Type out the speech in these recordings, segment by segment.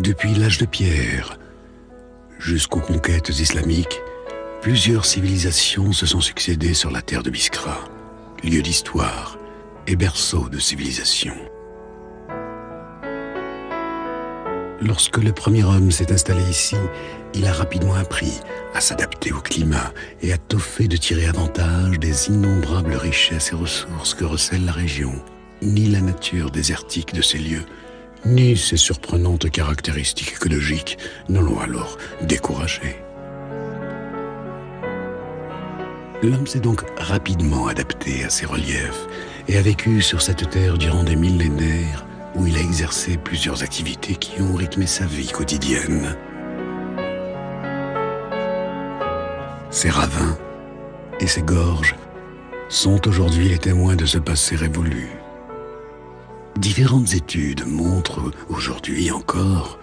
Depuis l'âge de pierre jusqu'aux conquêtes islamiques, plusieurs civilisations se sont succédées sur la terre de Biskra, lieu d'histoire et berceau de civilisation. Lorsque le premier homme s'est installé ici, il a rapidement appris à s'adapter au climat et à toffer de tirer avantage des innombrables richesses et ressources que recèle la région. Ni la nature désertique de ces lieux, ni ses surprenantes caractéristiques écologiques ne l'ont alors découragé. L'homme s'est donc rapidement adapté à ces reliefs et a vécu sur cette terre durant des millénaires, où il a exercé plusieurs activités qui ont rythmé sa vie quotidienne. Ces ravins et ces gorges sont aujourd'hui les témoins de ce passé révolu. Différentes études montrent aujourd'hui encore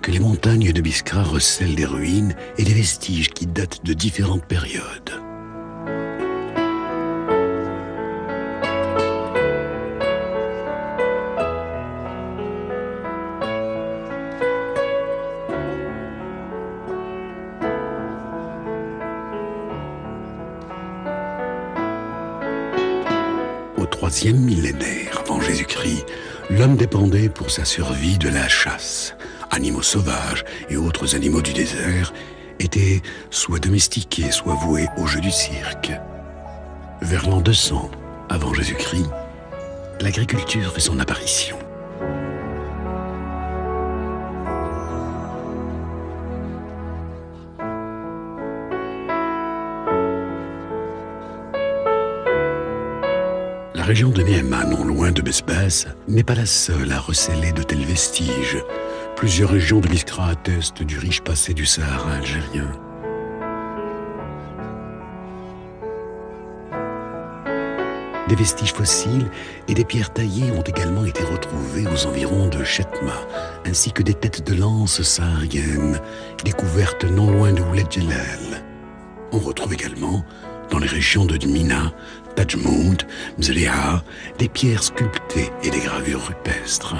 que les montagnes de Biskra recèlent des ruines et des vestiges qui datent de différentes périodes. Au IIIe millénaire avant Jésus-Christ, l'homme dépendait pour sa survie de la chasse. Animaux sauvages et autres animaux du désert étaient soit domestiqués, soit voués au jeu du cirque. Vers l'an 200 avant Jésus-Christ, l'agriculture fait son apparition. La région de Nehema, non loin de Besbès, n'est pas la seule à recéler de tels vestiges. Plusieurs régions de Biskra attestent du riche passé du Sahara algérien. Des vestiges fossiles et des pierres taillées ont également été retrouvés aux environs de Chetma, ainsi que des têtes de lance sahariennes, découvertes non loin de Ouled Djelal. On retrouve également, dans les régions de Mina, Tajmoud, Mzeliha, des pierres sculptées et des gravures rupestres.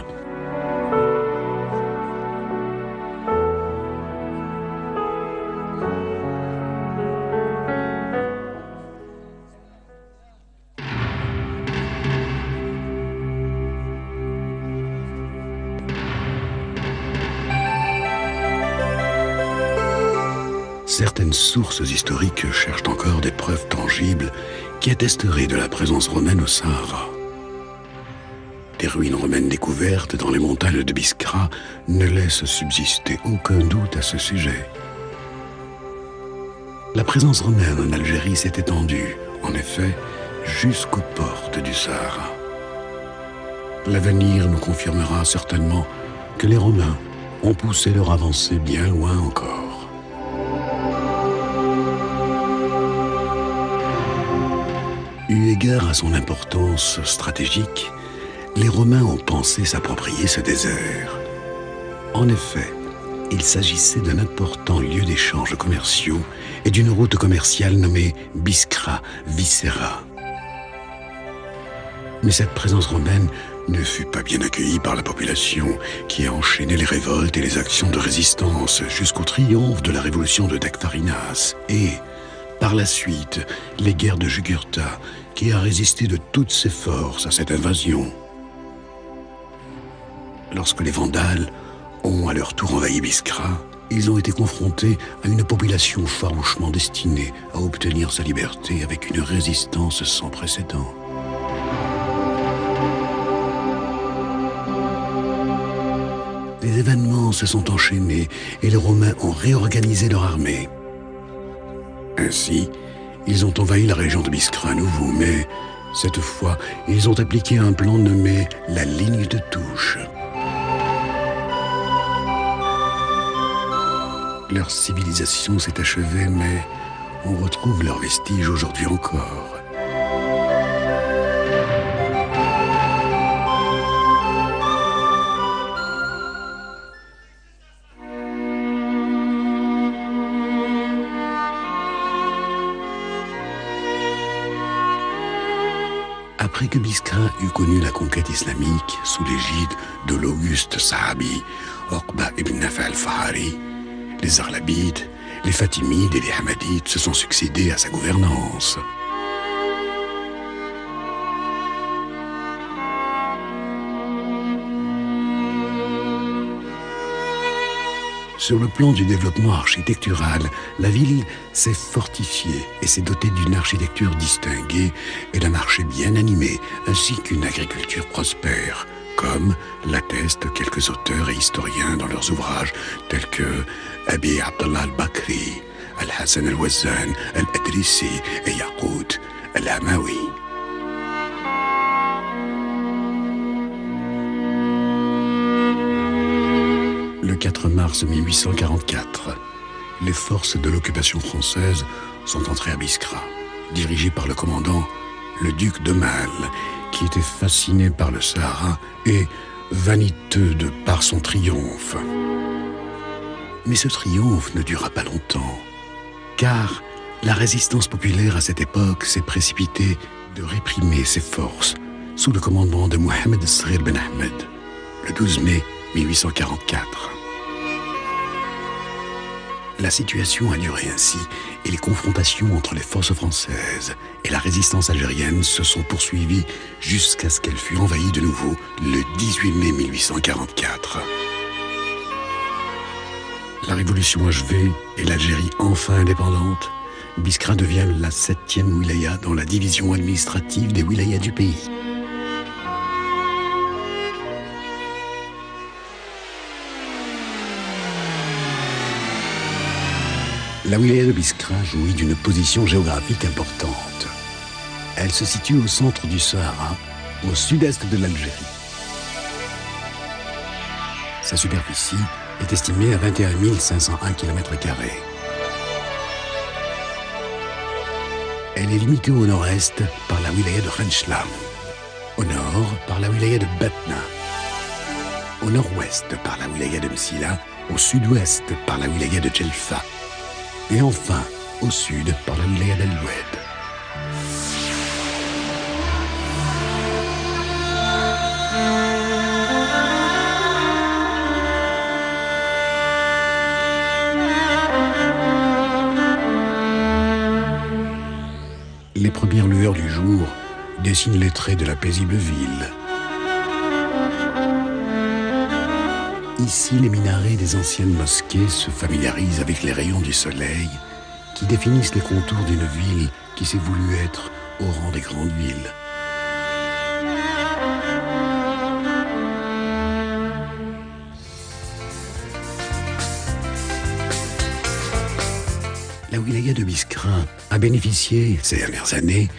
Certaines sources historiques cherchent encore des preuves tangibles qui attesteraient de la présence romaine au Sahara. Des ruines romaines découvertes dans les montagnes de Biskra ne laissent subsister aucun doute à ce sujet. La présence romaine en Algérie s'est étendue, en effet, jusqu'aux portes du Sahara. L'avenir nous confirmera certainement que les Romains ont poussé leur avancée bien loin encore. Eu égard à son importance stratégique, les Romains ont pensé s'approprier ce désert. En effet, il s'agissait d'un important lieu d'échanges commerciaux et d'une route commerciale nommée Biskra Viscera. Mais cette présence romaine ne fut pas bien accueillie par la population, qui a enchaîné les révoltes et les actions de résistance jusqu'au triomphe de la révolution de Nectarinas et, par la suite, les guerres de Jugurtha, qui a résisté de toutes ses forces à cette invasion. Lorsque les Vandales ont à leur tour envahi Biskra, ils ont été confrontés à une population farouchement destinée à obtenir sa liberté avec une résistance sans précédent. Les événements se sont enchaînés et les Romains ont réorganisé leur armée. Ainsi, ils ont envahi la région de Biskra à nouveau, mais cette fois, ils ont appliqué un plan nommé la ligne de touche. Leur civilisation s'est achevée, mais on retrouve leurs vestiges aujourd'hui encore. Après que Biskra eut connu la conquête islamique sous l'égide de l'auguste Sahabi, Uqba ibn Nafi al-Fahari, les Arlabides, les Fatimides et les Hamadides se sont succédés à sa gouvernance. Sur le plan du développement architectural, la ville s'est fortifiée et s'est dotée d'une architecture distinguée et d'un marché bien animé, ainsi qu'une agriculture prospère, comme l'attestent quelques auteurs et historiens dans leurs ouvrages tels que Abi Abdallah al-Bakri, Al-Hassan al-Wazzan, Al-Adrisi et Yaqut al-Hamawi. Le 4 mars 1844, les forces de l'occupation française sont entrées à Biskra, dirigées par le commandant, le duc de Mal, qui était fasciné par le Sahara et vaniteux de par son triomphe. Mais ce triomphe ne dura pas longtemps, car la résistance populaire à cette époque s'est précipitée de réprimer ses forces sous le commandement de Mohamed Sghir Ben Ahmed, le 12 mai 1844. La situation a duré ainsi et les confrontations entre les forces françaises et la résistance algérienne se sont poursuivies jusqu'à ce qu'elle fût envahie de nouveau le 18 mai 1844. La révolution achevée et l'Algérie enfin indépendante, Biskra devient la 7e wilaya dans la division administrative des wilayas du pays. La wilaya de Biskra jouit d'une position géographique importante. Elle se situe au centre du Sahara, au sud-est de l'Algérie. Sa superficie est estimée à 21 501 km². Elle est limitée au nord-est par la wilaya de Khenchlam, au nord par la wilaya de Batna, au nord-ouest par la wilaya de Msila, au sud-ouest par la wilaya de Djelfa, et enfin au sud par la wilaya d'Al-Oued. Les premières lueurs du jour dessinent les traits de la paisible ville. Ici, les minarets des anciennes mosquées se familiarisent avec les rayons du soleil qui définissent les contours d'une ville qui s'est voulu être au rang des grandes villes. La wilaya de Biskra a bénéficié, ces dernières années,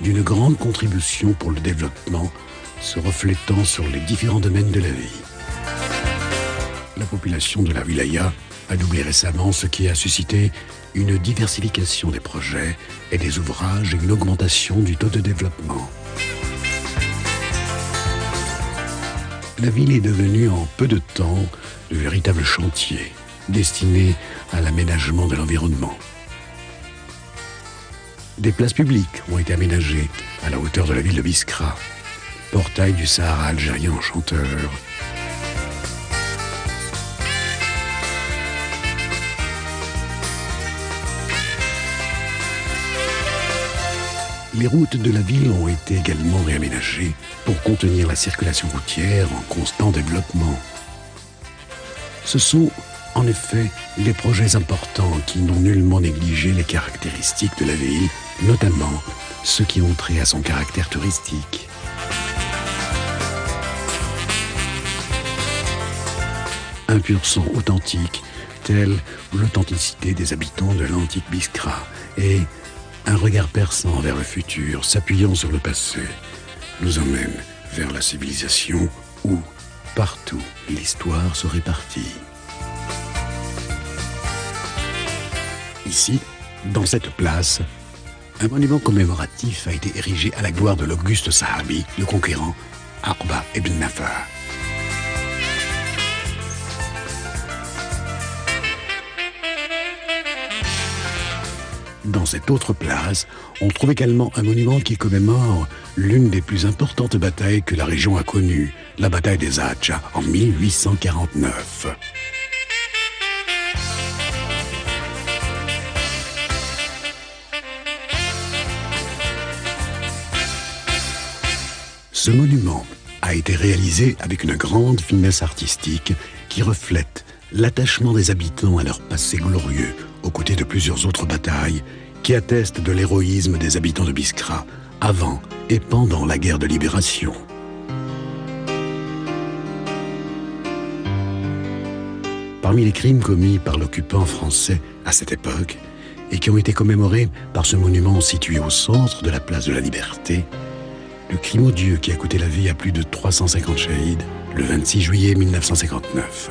d'une grande contribution pour le développement, se reflétant sur les différents domaines de la vie. La population de la wilaya a doublé récemment, ce qui a suscité une diversification des projets et des ouvrages et une augmentation du taux de développement. La ville est devenue en peu de temps de véritables chantiers destinés à l'aménagement de l'environnement. Des places publiques ont été aménagées à la hauteur de la ville de Biskra, portail du Sahara algérien enchanteur. Les routes de la ville ont été également réaménagées pour contenir la circulation routière en constant développement. Ce sont en effet des projets importants qui n'ont nullement négligé les caractéristiques de la ville, notamment ceux qui ont trait à son caractère touristique. Un pur sang authentique, tel l'authenticité des habitants de l'antique Biskra, et un regard perçant vers le futur, s'appuyant sur le passé, nous emmène vers la civilisation où, partout, l'histoire se répartit. Ici, dans cette place, un monument commémoratif a été érigé à la gloire de l'auguste Sahabi, le conquérant Uqba ibn Nafi. Dans cette autre place, on trouve également un monument qui commémore l'une des plus importantes batailles que la région a connues, la bataille des Hatcha en 1849. Ce monument a été réalisé avec une grande finesse artistique qui reflète l'attachement des habitants à leur passé glorieux, aux côtés de plusieurs autres batailles qui attestent de l'héroïsme des habitants de Biskra avant et pendant la guerre de libération. Parmi les crimes commis par l'occupant français à cette époque et qui ont été commémorés par ce monument situé au centre de la place de la Liberté, le crime odieux qui a coûté la vie à plus de 350 shahids le 26 juillet 1959.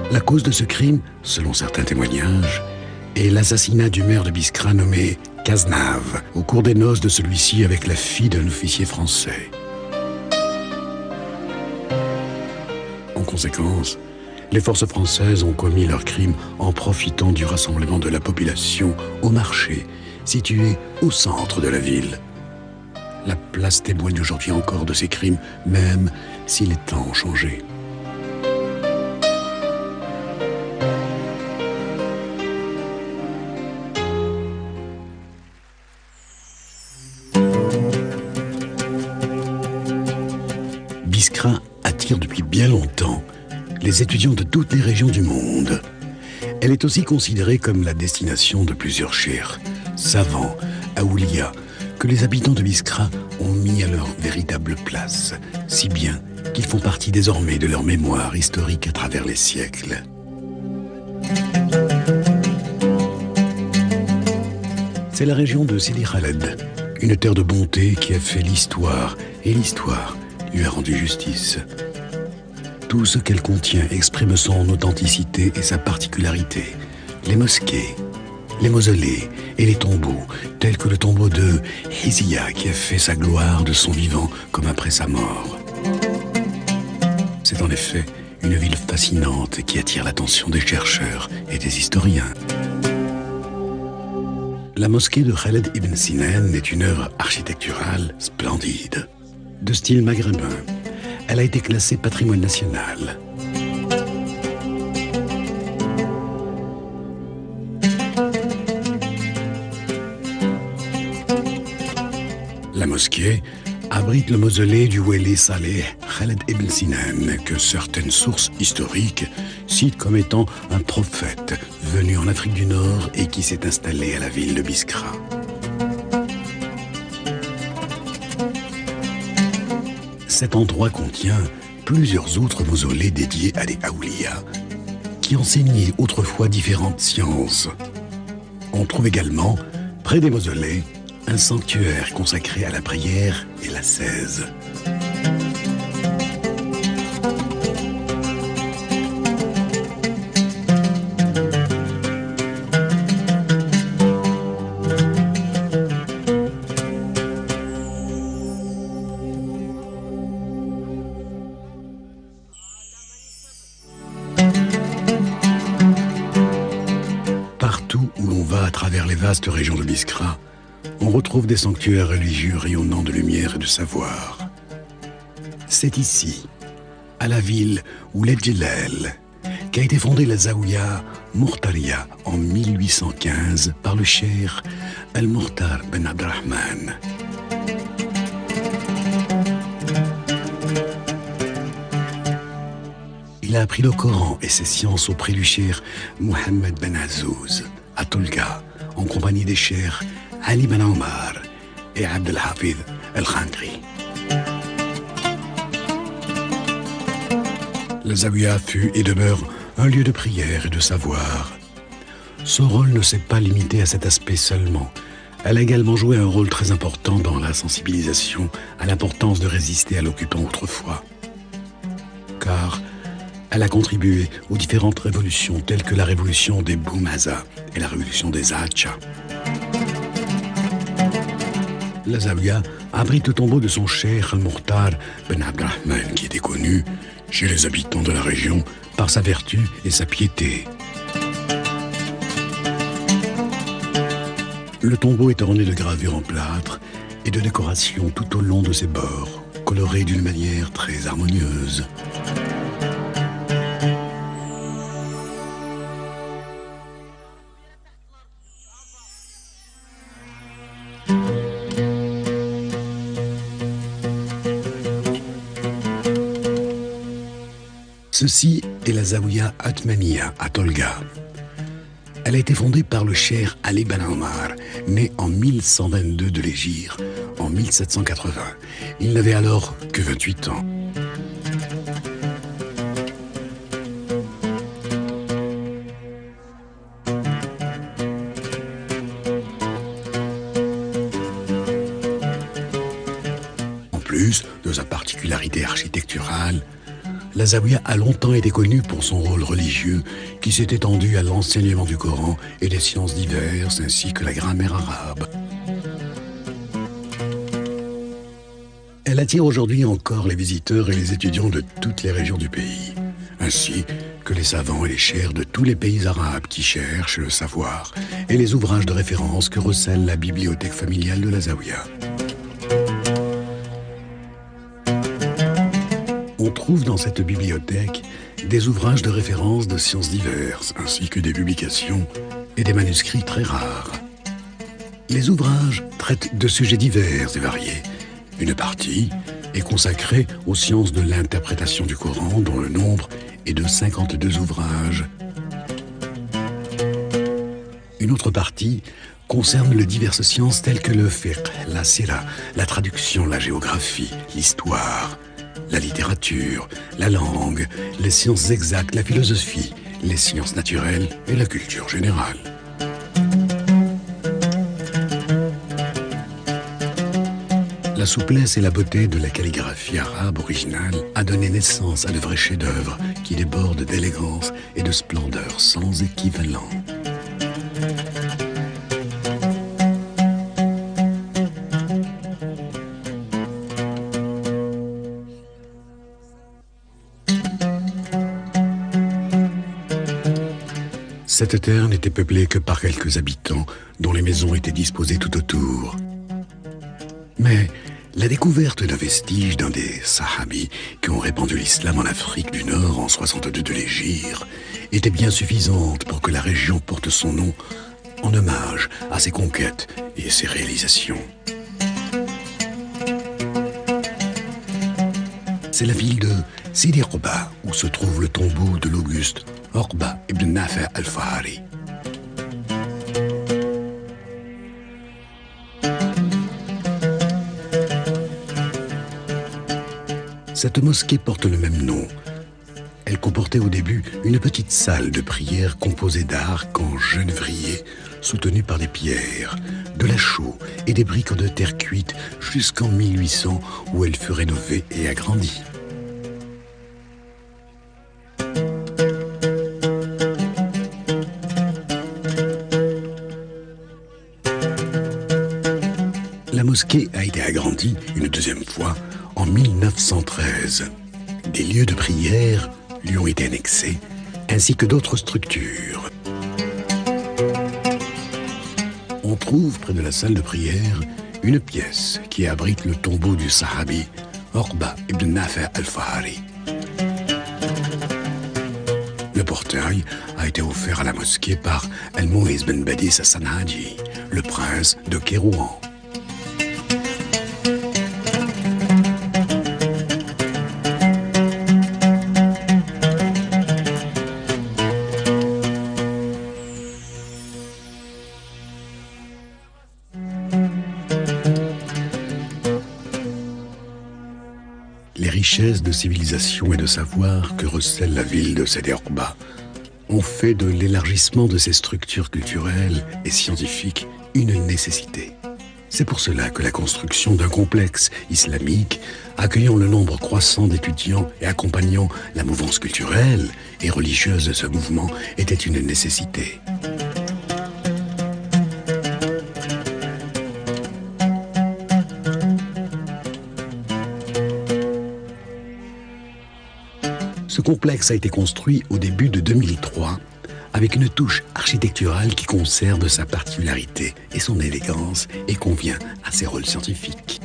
La cause de ce crime, selon certains témoignages, est l'assassinat du maire de Biskra nommé Cazenave au cours des noces de celui-ci avec la fille d'un officier français. En conséquence, les forces françaises ont commis leur crime en profitant du rassemblement de la population au marché, situé au centre de la ville. La place témoigne aujourd'hui encore de ces crimes, même si les temps ont changé. Biskra attire depuis bien longtemps les étudiants de toutes les régions du monde. Elle est aussi considérée comme la destination de plusieurs cheikhs, savants, aoulias, que les habitants de Biskra ont mis à leur véritable place, si bien qu'ils font partie désormais de leur mémoire historique à travers les siècles. C'est la région de Sidi Khaled, une terre de bonté qui a fait l'histoire, et l'histoire lui a rendu justice. Tout ce qu'elle contient exprime son authenticité et sa particularité. Les mosquées, les mausolées et les tombeaux, tels que le tombeau de Hizia qui a fait sa gloire de son vivant comme après sa mort. C'est en effet une ville fascinante qui attire l'attention des chercheurs et des historiens. La mosquée de Khaled ibn Sinan est une œuvre architecturale splendide, de style maghrébin. Elle a été classée patrimoine national. La mosquée abrite le mausolée du Wali Saleh Khaled ibn Sinan, que certaines sources historiques citent comme étant un prophète venu en Afrique du Nord et qui s'est installé à la ville de Biskra. Cet endroit contient plusieurs autres mausolées dédiés à des Aoulias qui enseignaient autrefois différentes sciences. On trouve également, près des mausolées, un sanctuaire consacré à la prière et l'ascèse. Partout où l'on va à travers les vastes régions de Biskra, on retrouve des sanctuaires religieux rayonnant de lumière et de savoir. C'est ici, à la ville Ouledjelel, qu'a été fondée la Zaouia Mourtaria en 1815 par le cheikh Al-Mukhtar Ben Abdelrahman. Il a appris le Coran et ses sciences auprès du cheikh Mohammed Ben Azouz à Tolga, en compagnie des cheikhs Ali Ben Omar et Abdel Hafid El-Khandri. La Zaouia fut et demeure un lieu de prière et de savoir. Son rôle ne s'est pas limité à cet aspect seulement. Elle a également joué un rôle très important dans la sensibilisation à l'importance de résister à l'occupant autrefois. Car elle a contribué aux différentes révolutions telles que la révolution des Boumaza et la révolution des Hatcha. La Zaouia abrite le tombeau de son cheikh Al-Mukhtar Ben Abdelrahman qui était connu chez les habitants de la région par sa vertu et sa piété. Le tombeau est orné de gravures en plâtre et de décorations tout au long de ses bords, colorées d'une manière très harmonieuse. Ceci est la Zawiya Atmaniya à Tolga. Elle a été fondée par le cheikh Ali Ben Omar, né en 1122 de l'Hégire, en 1780. Il n'avait alors que 28 ans. En plus de sa particularité architecturale, la Zawiya a longtemps été connue pour son rôle religieux qui s'est étendu à l'enseignement du Coran et des sciences diverses ainsi que la grammaire arabe. Elle attire aujourd'hui encore les visiteurs et les étudiants de toutes les régions du pays, ainsi que les savants et les cheikhs de tous les pays arabes qui cherchent le savoir et les ouvrages de référence que recèle la bibliothèque familiale de la Zawiya. On trouve dans cette bibliothèque des ouvrages de référence de sciences diverses, ainsi que des publications et des manuscrits très rares. Les ouvrages traitent de sujets divers et variés. Une partie est consacrée aux sciences de l'interprétation du Coran, dont le nombre est de 52 ouvrages. Une autre partie concerne les diverses sciences telles que le fiqh, la sira, la traduction, la géographie, l'histoire, la littérature, la langue, les sciences exactes, la philosophie, les sciences naturelles et la culture générale. La souplesse et la beauté de la calligraphie arabe originale a donné naissance à de vrais chefs-d'œuvre qui débordent d'élégance et de splendeur sans équivalent. Cette terre n'était peuplée que par quelques habitants dont les maisons étaient disposées tout autour. Mais la découverte d'un vestige d'un des sahabis qui ont répandu l'islam en Afrique du Nord en 62 de l'Hégire était bien suffisante pour que la région porte son nom en hommage à ses conquêtes et ses réalisations. C'est la ville de Sidi Oqba où se trouve le tombeau de l'Auguste Oqba ibn Nafi al-Fahari. Cette mosquée porte le même nom. Elle comportait au début une petite salle de prière composée d'arcs en genévrier soutenus par des pierres, de la chaux et des briques de terre cuite jusqu'en 1800 où elle fut rénovée et agrandie. La mosquée a été agrandie une deuxième fois en 1913. Des lieux de prière lui ont été annexés, ainsi que d'autres structures. On trouve près de la salle de prière une pièce qui abrite le tombeau du sahabi Oqba ibn Nafi al-Fahari. Le portail a été offert à la mosquée par Al-Mu'iz ben Badis as-Sanhaji, le prince de Kérouan. Les richesses de civilisation et de savoir que recèle la ville de Sidi Oqba ont fait de l'élargissement de ses structures culturelles et scientifiques une nécessité. C'est pour cela que la construction d'un complexe islamique accueillant le nombre croissant d'étudiants et accompagnant la mouvance culturelle et religieuse de ce mouvement était une nécessité. Ce complexe a été construit au début de 2003 avec une touche architecturale qui conserve sa particularité et son élégance et convient à ses rôles scientifiques.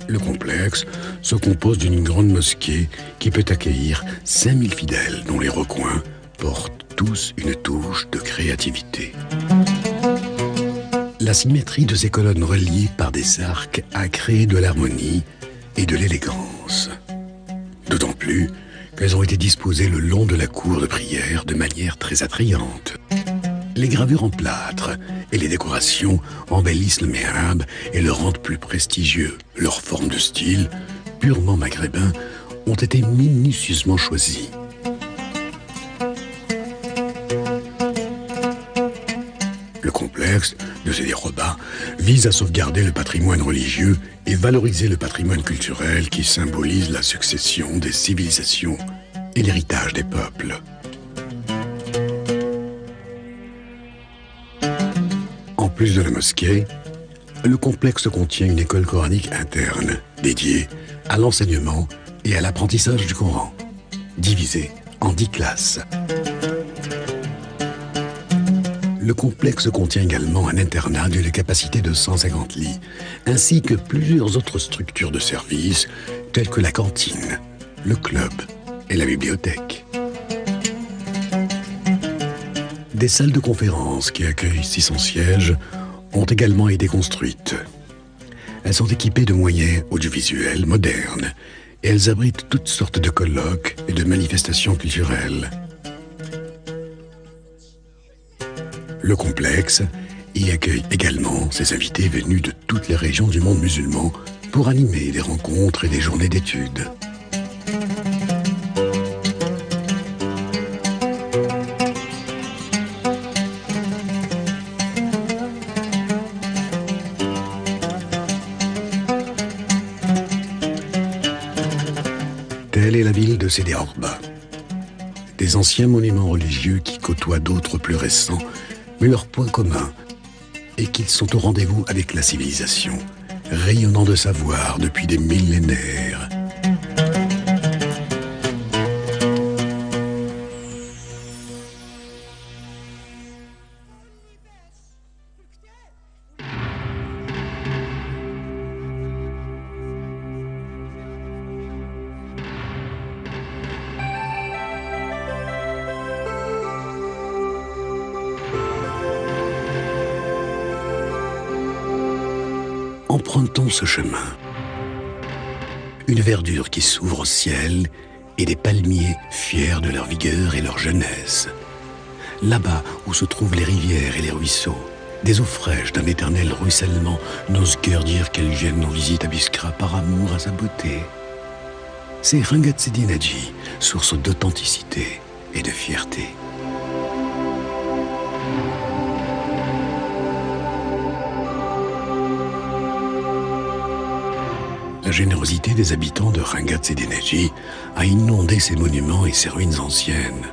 Le complexe se compose d'une grande mosquée qui peut accueillir 5000 fidèles dont les recoins portent tous une touche de créativité. La symétrie de ces colonnes reliées par des arcs a créé de l'harmonie et de l'élégance. D'autant plus qu'elles ont été disposées le long de la cour de prière de manière très attrayante. Les gravures en plâtre et les décorations embellissent le mihrab et le rendent plus prestigieux. Leurs formes de style, purement maghrébins, ont été minutieusement choisies. Le complexe de Sidi Roba vise à sauvegarder le patrimoine religieux et valoriser le patrimoine culturel qui symbolise la succession des civilisations et l'héritage des peuples. En plus de la mosquée, le complexe contient une école coranique interne dédiée à l'enseignement et à l'apprentissage du Coran, divisée en 10 classes. Le complexe contient également un internat d'une capacité de 150 lits, ainsi que plusieurs autres structures de services, telles que la cantine, le club et la bibliothèque. Des salles de conférences qui accueillent 600 sièges ont également été construites. Elles sont équipées de moyens audiovisuels modernes et elles abritent toutes sortes de colloques et de manifestations culturelles. Le complexe y accueille également ses invités venus de toutes les régions du monde musulman pour animer des rencontres et des journées d'études. Telle est la ville de Sidi Roba. Des anciens monuments religieux qui côtoient d'autres plus récents, mais leur point commun est qu'ils sont au rendez-vous avec la civilisation, rayonnant de savoir depuis des millénaires. Empruntons ce chemin. Une verdure qui s'ouvre au ciel et des palmiers fiers de leur vigueur et leur jeunesse. Là-bas où se trouvent les rivières et les ruisseaux, des eaux fraîches d'un éternel ruissellement, n'ose guère dire qu'elles viennent en visite à Biskra par amour à sa beauté. C'est Rangat Sidi Nadji, source d'authenticité et de fierté. La générosité des habitants de Rangat Sidi Nadji a inondé ces monuments et ces ruines anciennes.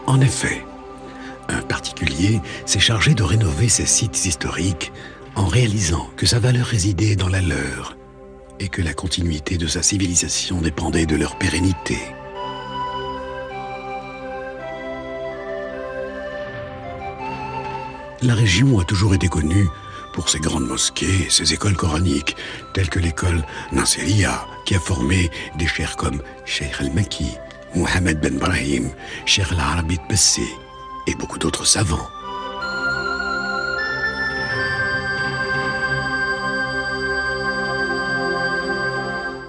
En effet, un particulier s'est chargé de rénover ces sites historiques en réalisant que sa valeur résidait dans la leur et que la continuité de sa civilisation dépendait de leur pérennité. La région a toujours été connue pour ses grandes mosquées et ses écoles coraniques, telles que l'école Nasiriya, qui a formé des cheikhs comme Cheikh al-Makki, Mohamed Ben Brahim, Cheikh al-Arabi Bassi et beaucoup d'autres savants.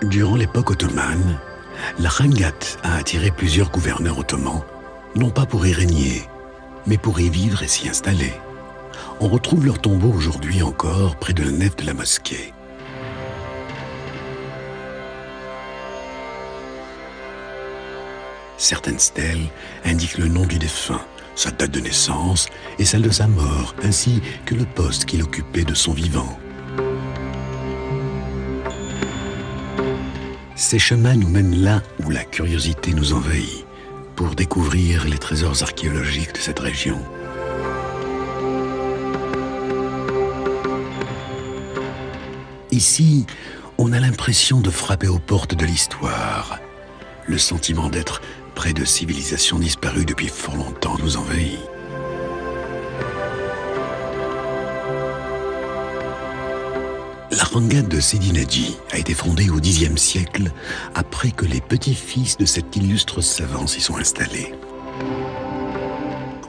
Durant l'époque ottomane, la Rangat a attiré plusieurs gouverneurs ottomans, non pas pour y régner, mais pour y vivre et s'y installer. On retrouve leurs tombeaux aujourd'hui encore près de la nef de la mosquée. Certaines stèles indiquent le nom du défunt, sa date de naissance et celle de sa mort, ainsi que le poste qu'il occupait de son vivant. Ces chemins nous mènent là où la curiosité nous envahit, pour découvrir les trésors archéologiques de cette région. Ici, on a l'impression de frapper aux portes de l'histoire. Le sentiment d'être près de civilisations disparues depuis fort longtemps nous envahit. La Rangad de Sidi Nadji a été fondée au Xe siècle après que les petits-fils de cet illustre savant s'y sont installés.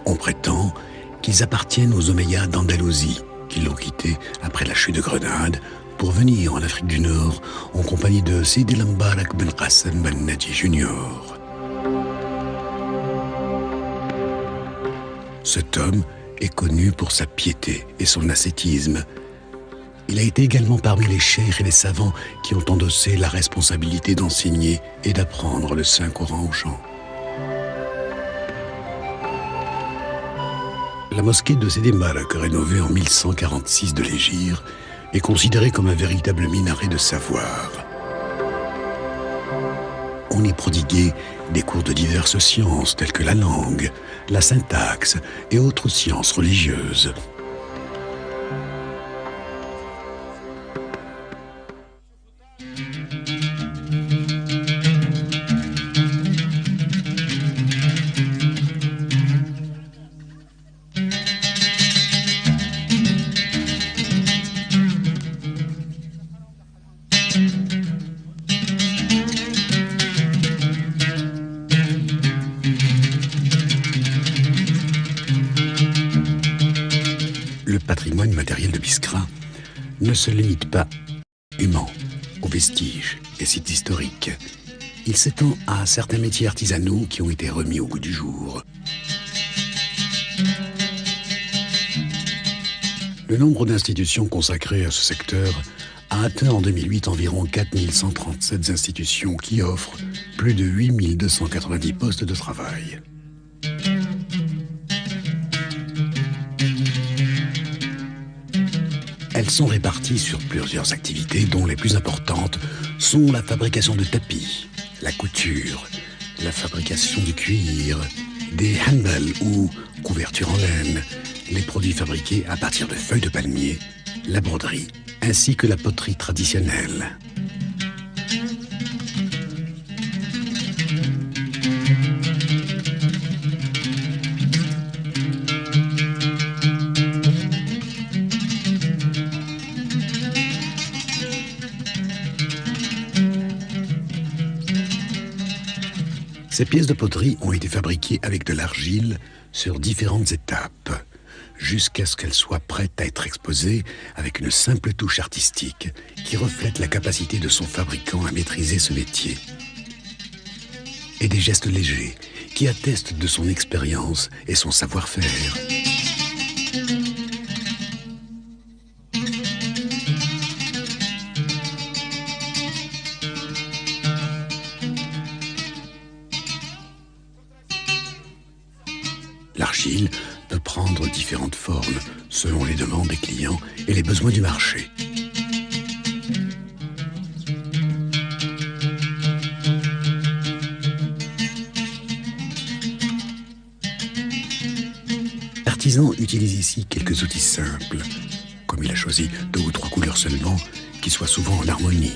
On prétend qu'ils appartiennent aux Omeyyades d'Andalousie, qui l'ont quitté après la chute de Grenade pour venir en Afrique du Nord en compagnie de Sidi Lambarak Ben Qassem Ben Nadji Jr. Cet homme est connu pour sa piété et son ascétisme. Il a été également parmi les cheikhs et les savants qui ont endossé la responsabilité d'enseigner et d'apprendre le Saint-Coran aux gens. La mosquée de Sidi Mbarak, rénovée en 1146 de l'Hégire, est considérée comme un véritable minaret de savoir. On y prodiguait des cours de diverses sciences telles que la langue, la syntaxe et autres sciences religieuses. Le patrimoine matériel de Biskra ne se limite pas humain aux vestiges et sites historiques. Il s'étend à certains métiers artisanaux qui ont été remis au goût du jour. Le nombre d'institutions consacrées à ce secteur a atteint en 2008 environ 4137 institutions qui offrent plus de 8290 postes de travail. Elles sont réparties sur plusieurs activités dont les plus importantes sont la fabrication de tapis, la couture, la fabrication du cuir, des handbal ou couvertures en laine, les produits fabriqués à partir de feuilles de palmier, la broderie ainsi que la poterie traditionnelle. Ces pièces de poterie ont été fabriquées avec de l'argile sur différentes étapes, jusqu'à ce qu'elles soient prêtes à être exposées avec une simple touche artistique qui reflète la capacité de son fabricant à maîtriser ce métier. Et des gestes légers qui attestent de son expérience et son savoir-faire. L'argile peut prendre différentes formes selon les demandes des clients et les besoins du marché. L'artisan utilise ici quelques outils simples, comme il a choisi 2 ou 3 couleurs seulement, qui soient souvent en harmonie.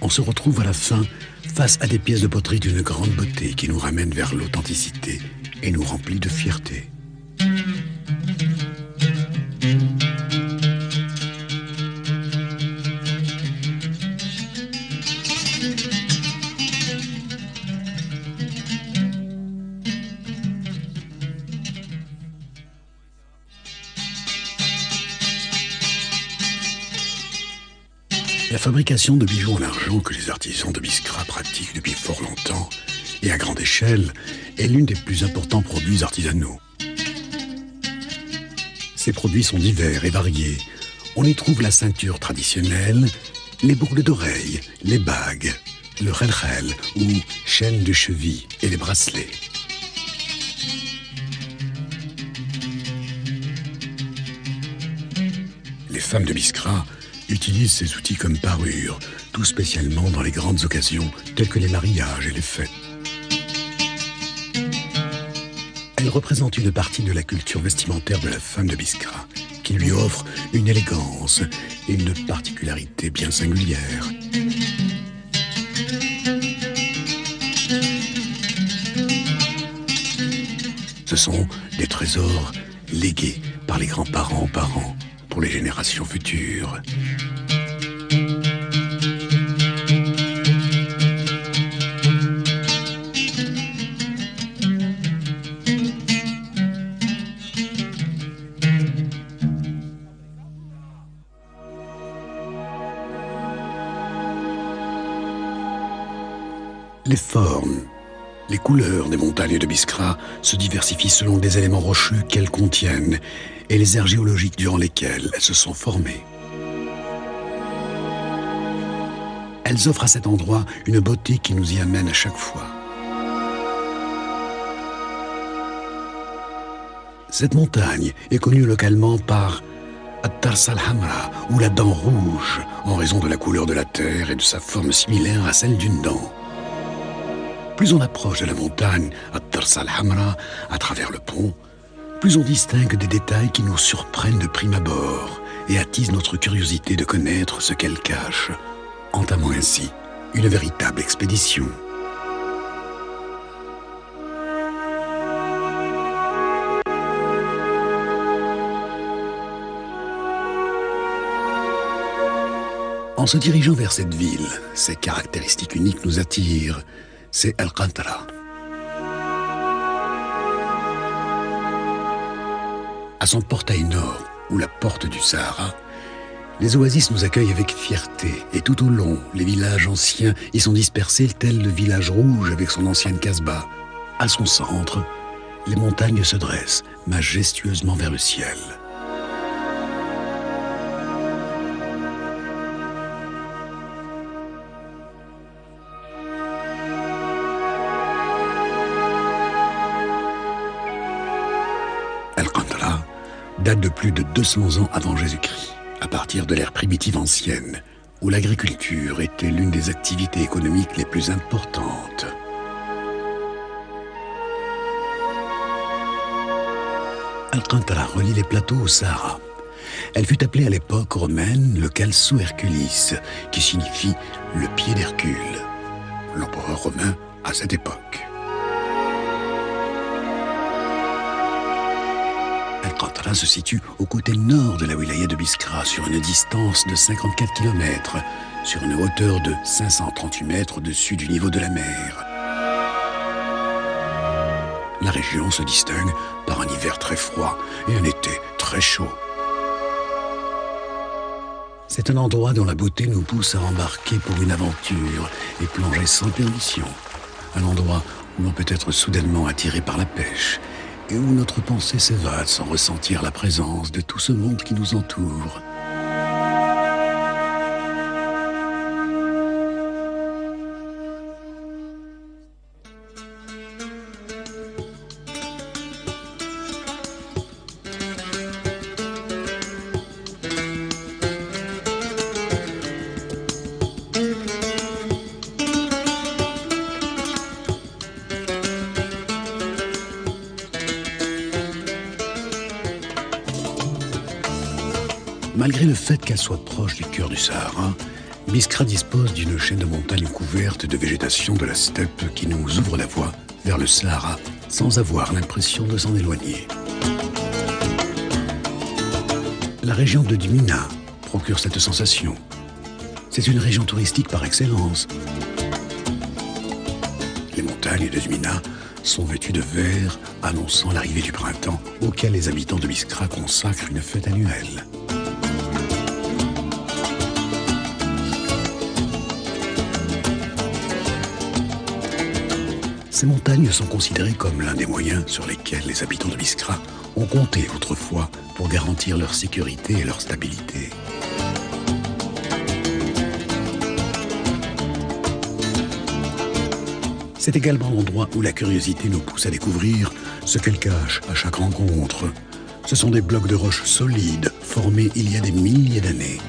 On se retrouve à la fin face à des pièces de poterie d'une grande beauté qui nous ramènent vers l'authenticité et nous remplit de fierté. La fabrication de bijoux en argent que les artisans de Biskra pratiquent depuis fort longtemps et à grande échelle est l'une des plus importants produits artisanaux. Ces produits sont divers et variés. On y trouve la ceinture traditionnelle, les boucles d'oreilles, les bagues, le khelkhel ou chaîne de cheville et les bracelets. Les femmes de Biskra utilisent ces outils comme parure, tout spécialement dans les grandes occasions telles que les mariages et les fêtes. Elles représentent une partie de la culture vestimentaire de la femme de Biskra, qui lui offre une élégance et une particularité bien singulière. Ce sont des trésors légués par les grands-parents aux parents pour les générations futures. Les formes, les couleurs des montagnes de Biskra se diversifient selon les éléments rocheux qu'elles contiennent et les aires géologiques durant lesquelles elles se sont formées. Elles offrent à cet endroit une beauté qui nous y amène à chaque fois. Cette montagne est connue localement par At-Tarsa al-Hamra, ou la dent rouge, en raison de la couleur de la terre et de sa forme similaire à celle d'une dent. Plus on approche de la montagne At-Tarsa al-Hamra à travers le pont, plus on distingue des détails qui nous surprennent de prime abord et attisent notre curiosité de connaître ce qu'elle cache, entamant ainsi une véritable expédition. En se dirigeant vers cette ville, ses caractéristiques uniques nous attirent. C'est Al-Qantara. À son portail nord, ou la porte du Sahara, les oasis nous accueillent avec fierté, et tout au long, les villages anciens y sont dispersés tels le village rouge avec son ancienne Casbah. À son centre, les montagnes se dressent majestueusement vers le ciel. Al-Qantara date de plus de 200 ans avant Jésus-Christ, à partir de l'ère primitive ancienne, où l'agriculture était l'une des activités économiques les plus importantes. Al-Qantara relie les plateaux au Sahara. Elle fut appelée à l'époque romaine le Calço Herculis, qui signifie le pied d'Hercule, l'empereur romain à cette époque. Al-Qantara se situe au côté nord de la wilaya de Biskra, sur une distance de 54 km, sur une hauteur de 538 mètres au-dessus du niveau de la mer. La région se distingue par un hiver très froid et un été très chaud. C'est un endroit dont la beauté nous pousse à embarquer pour une aventure et plonger sans permission. Un endroit où l'on peut être soudainement attiré par la pêche et où notre pensée s'évade sans ressentir la présence de tout ce monde qui nous entoure. Malgré le fait qu'elle soit proche du cœur du Sahara, Biskra dispose d'une chaîne de montagnes couverte de végétation de la steppe qui nous ouvre la voie vers le Sahara sans avoir l'impression de s'en éloigner. La région de Dmina procure cette sensation. C'est une région touristique par excellence. Les montagnes de Dmina sont vêtues de vert, annonçant l'arrivée du printemps, auquel les habitants de Biskra consacrent une fête annuelle. Ces montagnes sont considérées comme l'un des moyens sur lesquels les habitants de Biskra ont compté autrefois pour garantir leur sécurité et leur stabilité. C'est également l'endroit où la curiosité nous pousse à découvrir ce qu'elle cache à chaque rencontre. Ce sont des blocs de roches solides formés il y a des milliers d'années.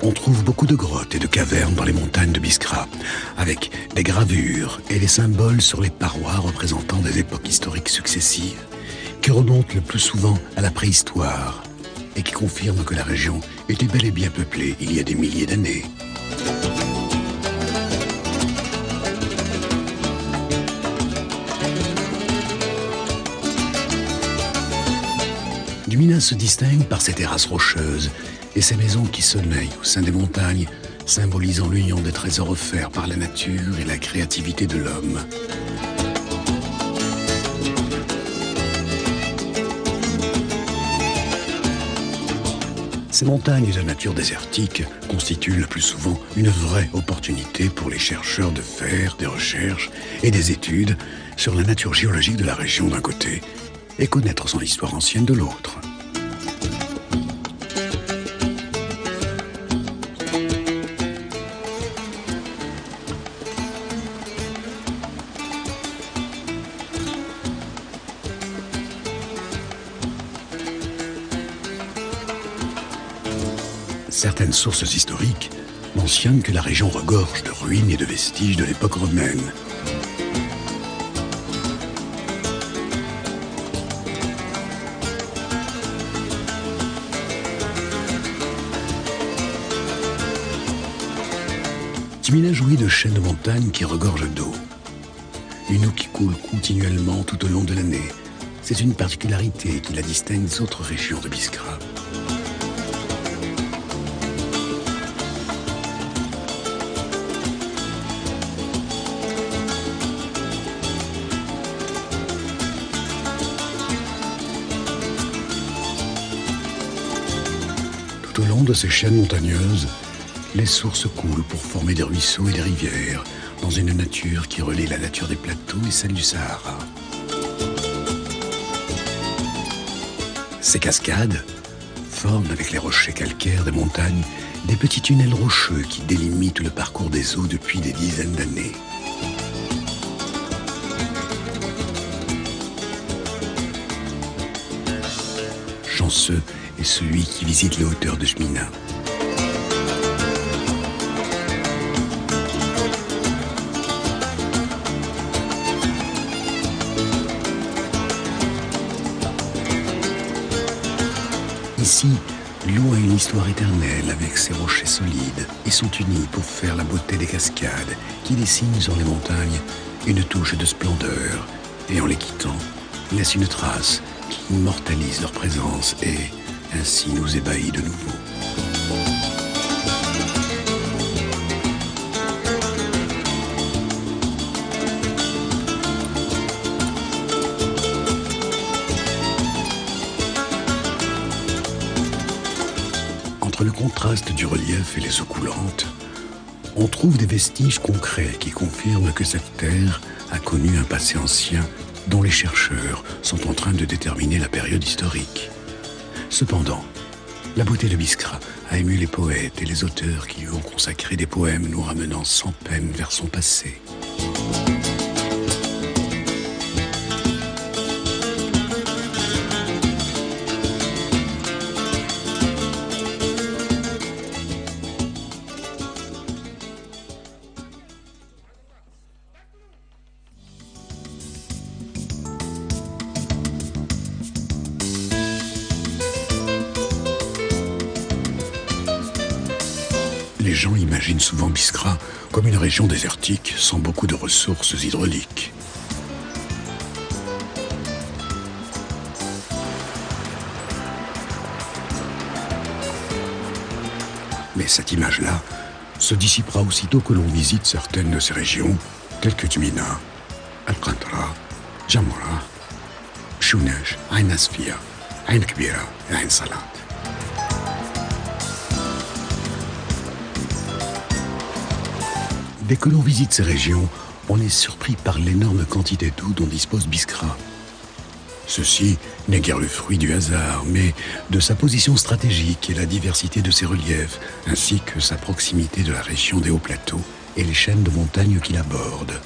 On trouve beaucoup de grottes et de cavernes dans les montagnes de Biskra, avec des gravures et des symboles sur les parois représentant des époques historiques successives, qui remontent le plus souvent à la préhistoire et qui confirment que la région était bel et bien peuplée il y a des milliers d'années. Gmina se distingue par ses terrasses rocheuses et ses maisons qui sommeillent au sein des montagnes, symbolisant l'union des trésors offerts par la nature et la créativité de l'homme. Ces montagnes de nature désertique constituent le plus souvent une vraie opportunité pour les chercheurs de faire des recherches et des études sur la nature géologique de la région d'un côté et connaître son histoire ancienne de l'autre. Certaines sources historiques mentionnent que la région regorge de ruines et de vestiges de l'époque romaine. Gmina jouit de chaînes de montagnes qui regorgent d'eau. Une eau qui coule continuellement tout au long de l'année. C'est une particularité qui la distingue des autres régions de Biskra. Tout au long de ces chaînes montagneuses, les sources coulent pour former des ruisseaux et des rivières dans une nature qui relie la nature des plateaux et celle du Sahara. Ces cascades forment avec les rochers calcaires des montagnes des petits tunnels rocheux qui délimitent le parcours des eaux depuis des dizaines d'années. Chanceux est celui qui visite les hauteurs de Gmina. Ici, l'eau a une histoire éternelle avec ses rochers solides et sont unis pour faire la beauté des cascades qui dessinent sur les montagnes une touche de splendeur et en les quittant, laissent une trace qui immortalise leur présence et ainsi nous ébahit de nouveau. Entre le contraste du relief et les eaux coulantes, on trouve des vestiges concrets qui confirment que cette terre a connu un passé ancien dont les chercheurs sont en train de déterminer la période historique. Cependant, la beauté de Biskra a ému les poètes et les auteurs qui lui ont consacré des poèmes nous ramenant sans peine vers son passé. Les gens imaginent souvent Biskra comme une région désertique sans beaucoup de ressources hydrauliques. Mais cette image-là se dissipera aussitôt que l'on visite certaines de ces régions, telles que Gmina, Al-Qantra, Jamra, Shunej, Ain Asfia, Ain Kbira et Ain Salat. Dès que l'on visite ces régions, on est surpris par l'énorme quantité d'eau dont dispose Biskra. Ceci n'est guère le fruit du hasard, mais de sa position stratégique et la diversité de ses reliefs, ainsi que sa proximité de la région des hauts plateaux et les chaînes de montagnes qui la bordent.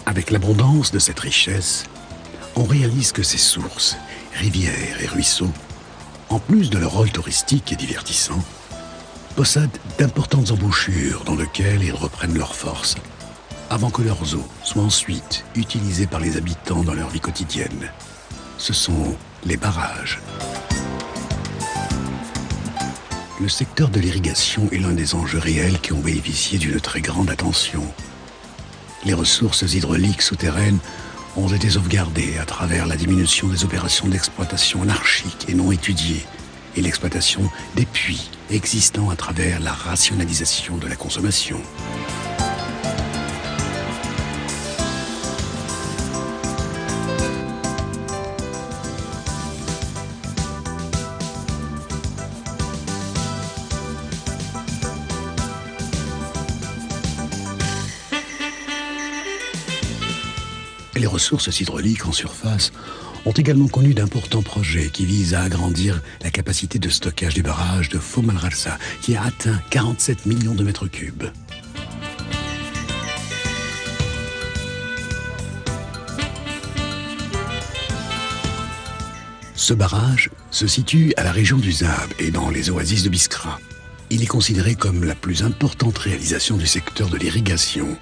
Avec l'abondance de cette richesse, on réalise que ces sources, rivières et ruisseaux en plus de leur rôle touristique et divertissant, possèdent d'importantes embouchures dans lesquelles ils reprennent leur force, avant que leurs eaux soient ensuite utilisées par les habitants dans leur vie quotidienne. Ce sont les barrages. Le secteur de l'irrigation est l'un des enjeux réels qui ont bénéficié d'une très grande attention. Les ressources hydrauliques souterraines ont été sauvegardées à travers la diminution des opérations d'exploitation anarchique et non étudiées et l'exploitation des puits existants à travers la rationalisation de la consommation. Les ressources hydrauliques en surface ont également connu d'importants projets qui visent à agrandir la capacité de stockage du barrage de Foum al-Rassa, qui a atteint 47 millions de mètres cubes. Ce barrage se situe à la région du Zab et dans les oasis de Biskra. Il est considéré comme la plus importante réalisation du secteur de l'irrigation.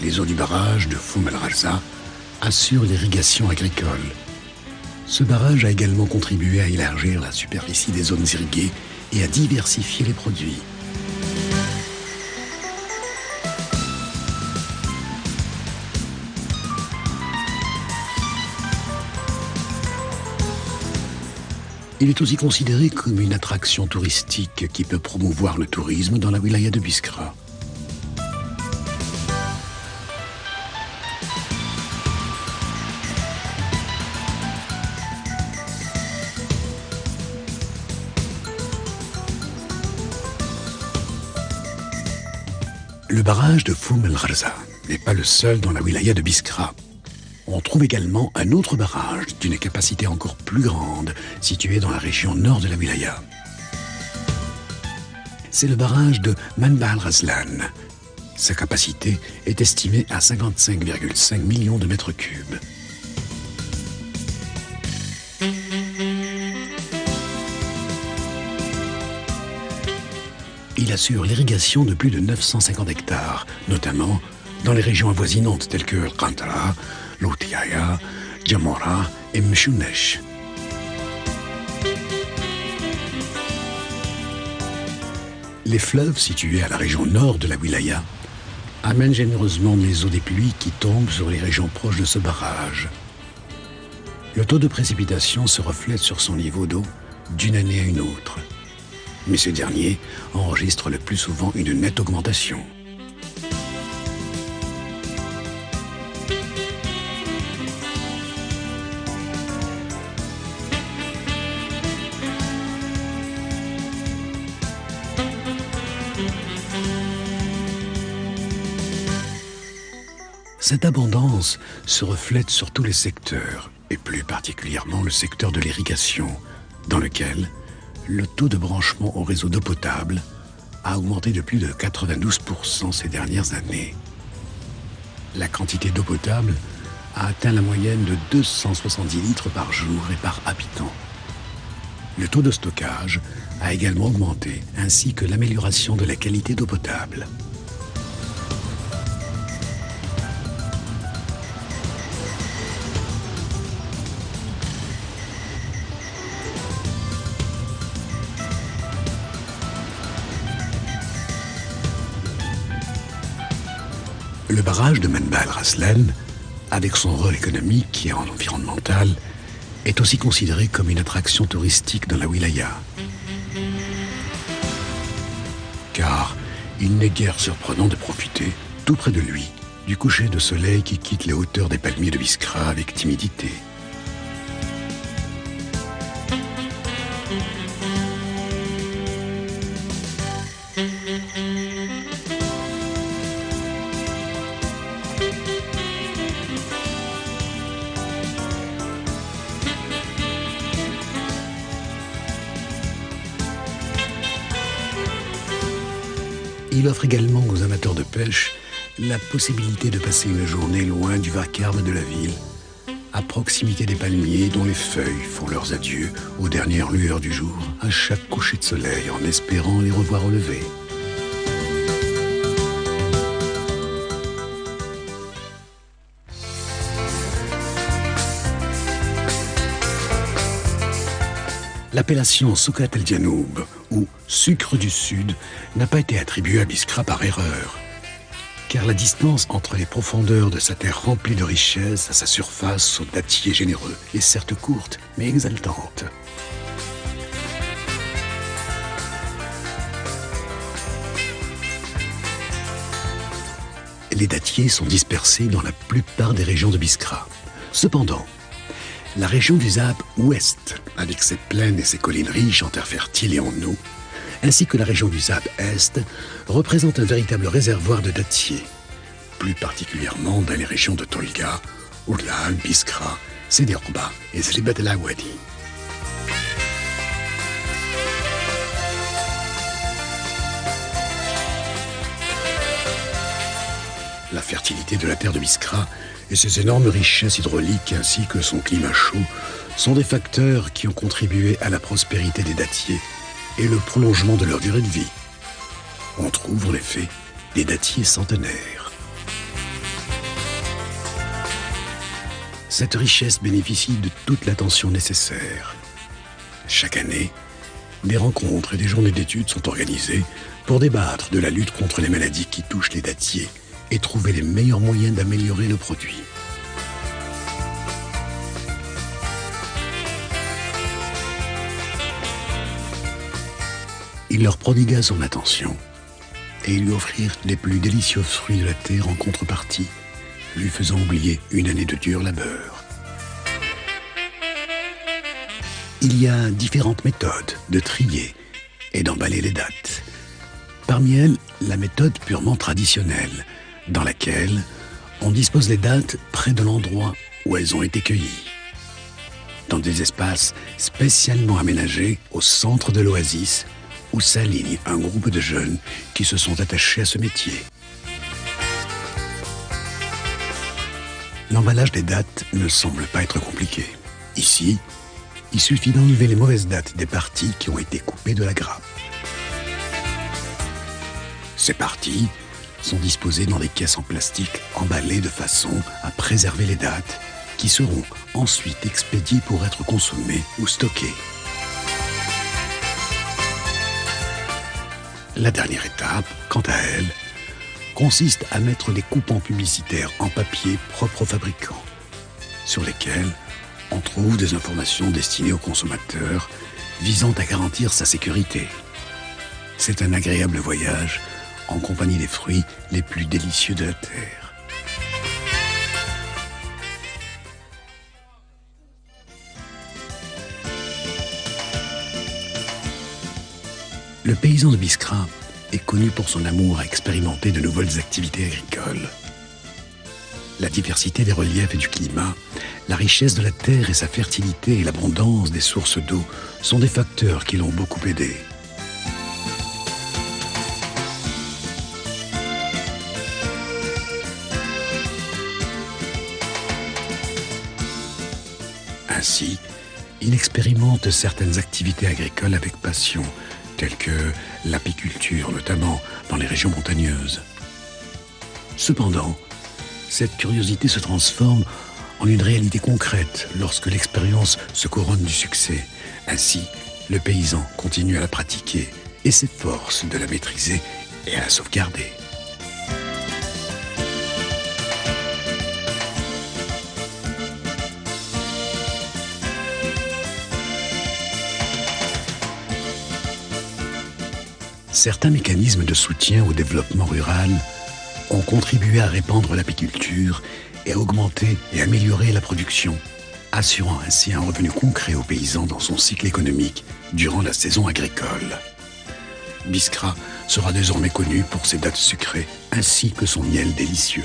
Les eaux du barrage de Foum al-Rassa assurent l'irrigation agricole. Ce barrage a également contribué à élargir la superficie des zones irriguées et à diversifier les produits. Il est aussi considéré comme une attraction touristique qui peut promouvoir le tourisme dans la wilaya de Biskra. Le barrage de Foum al-Rassa n'est pas le seul dans la wilaya de Biskra. On trouve également un autre barrage d'une capacité encore plus grande, situé dans la région nord de la wilaya. C'est le barrage de Manba al-Razlan. Sa capacité est estimée à 55,5 millions de mètres cubes. Il assure l'irrigation de plus de 950 hectares, notamment dans les régions avoisinantes telles que Qantara, Loutiaya, Djamora et Mchounesh. Les fleuves situés à la région nord de la wilaya amènent généreusement les eaux des pluies qui tombent sur les régions proches de ce barrage. Le taux de précipitation se reflète sur son niveau d'eau d'une année à une autre. Mais ce dernier enregistre le plus souvent une nette augmentation. Cette abondance se reflète sur tous les secteurs, et plus particulièrement le secteur de l'irrigation, dans lequel le taux de branchement au réseau d'eau potable a augmenté de plus de 92% ces dernières années. La quantité d'eau potable a atteint la moyenne de 270 litres par jour et par habitant. Le taux de stockage a également augmenté, ainsi que l'amélioration de la qualité d'eau potable. Le barrage de Manba al-Razlan, avec son rôle économique et environnemental, est aussi considéré comme une attraction touristique dans la wilaya. Car il n'est guère surprenant de profiter, tout près de lui, du coucher de soleil qui quitte les hauteurs des palmiers de Biskra avec timidité. Il Il offre également aux amateurs de pêche la possibilité de passer une journée loin du vacarme de la ville, à proximité des palmiers dont les feuilles font leurs adieux aux dernières lueurs du jour, à chaque coucher de soleil, en espérant les revoir au lever. L'appellation Sucat el Djanoub, ou sucre du Sud, n'a pas été attribuée à Biskra par erreur, car la distance entre les profondeurs de sa terre remplie de richesses à sa surface aux dattiers généreux est certes courte, mais exaltante. Les dattiers sont dispersés dans la plupart des régions de Biskra. Cependant, la région du Zab ouest, avec ses plaines et ses collines riches en terres fertiles et en eau, ainsi que la région du Zab est, représente un véritable réservoir de dattiers, plus particulièrement dans les régions de Tolga, Ourlal, Biskra, Sidi Ourba et Zribat el Awadi. La fertilité de la terre de Biskra et ses énormes richesses hydrauliques ainsi que son climat chaud sont des facteurs qui ont contribué à la prospérité des dattiers et le prolongement de leur durée de vie. On trouve en effet des dattiers centenaires. Cette richesse bénéficie de toute l'attention nécessaire. Chaque année, des rencontres et des journées d'études sont organisées pour débattre de la lutte contre les maladies qui touchent les dattiers et trouver les meilleurs moyens d'améliorer le produit. Il leur prodigua son attention et lui offrirent les plus délicieux fruits de la terre en contrepartie, lui faisant oublier une année de dur labeur. Il y a différentes méthodes de trier et d'emballer les dattes. Parmi elles, la méthode purement traditionnelle, dans laquelle on dispose les dattes près de l'endroit où elles ont été cueillies, dans des espaces spécialement aménagés au centre de l'oasis, où s'aligne un groupe de jeunes qui se sont attachés à ce métier. L'emballage des dattes ne semble pas être compliqué. Ici, il suffit d'enlever les mauvaises dattes des parties qui ont été coupées de la grappe. Ces parties sont disposées dans des caisses en plastique emballées de façon à préserver les dattes qui seront ensuite expédiées pour être consommées ou stockées. La dernière étape, quant à elle, consiste à mettre des coupons publicitaires en papier propres aux fabricants, sur lesquels on trouve des informations destinées aux consommateurs visant à garantir sa sécurité. C'est un agréable voyage en compagnie des fruits les plus délicieux de la terre. Le paysan de Biskra est connu pour son amour à expérimenter de nouvelles activités agricoles. La diversité des reliefs et du climat, la richesse de la terre et sa fertilité et l'abondance des sources d'eau sont des facteurs qui l'ont beaucoup aidé. Ainsi, il expérimente certaines activités agricoles avec passion, telles que l'apiculture, notamment dans les régions montagneuses. Cependant, cette curiosité se transforme en une réalité concrète lorsque l'expérience se couronne du succès. Ainsi, le paysan continue à la pratiquer et s'efforce de la maîtriser et à la sauvegarder. Certains mécanismes de soutien au développement rural ont contribué à répandre l'apiculture et à augmenter et améliorer la production, assurant ainsi un revenu concret aux paysans dans son cycle économique durant la saison agricole. Biskra sera désormais connu pour ses dattes sucrées ainsi que son miel délicieux.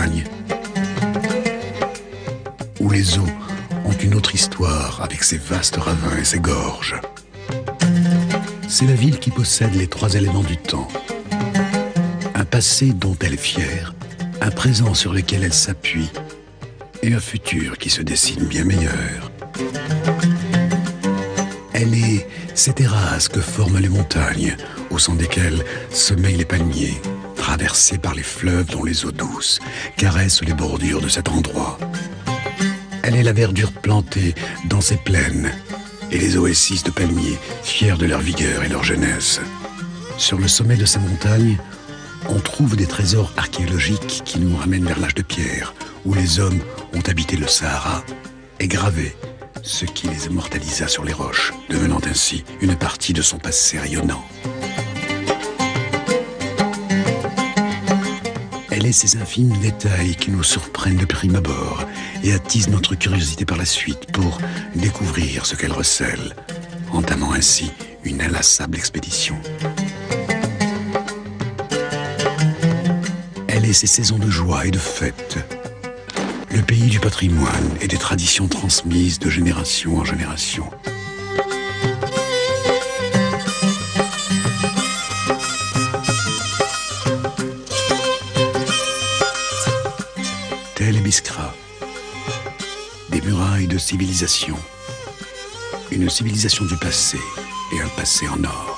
montagne, où les eaux ont une autre histoire avec ses vastes ravins et ses gorges. C'est la ville qui possède les trois éléments du temps. Un passé dont elle est fière, un présent sur lequel elle s'appuie, et un futur qui se dessine bien meilleur. Elle est ces terrasses que forment les montagnes, au sein desquelles sommeillent les palmiers, traversés par les fleuves dont les eaux douces caressent les bordures de cet endroit. Elle est la verdure plantée dans ces plaines, et les oasis de palmiers, fiers de leur vigueur et leur jeunesse. Sur le sommet de ces montagnes, on trouve des trésors archéologiques qui nous ramènent vers l'âge de pierre, où les hommes ont habité le Sahara et gravé ce qui les immortalisa sur les roches, devenant ainsi une partie de son passé rayonnant. Elle est ces infimes détails qui nous surprennent de prime abord et attisent notre curiosité par la suite pour découvrir ce qu'elle recèle, entamant ainsi une inlassable expédition. Elle est ces saisons de joie et de fête, le pays du patrimoine et des traditions transmises de génération en génération. Tel est Biskra, des murailles de civilisation, une civilisation du passé et un passé en or.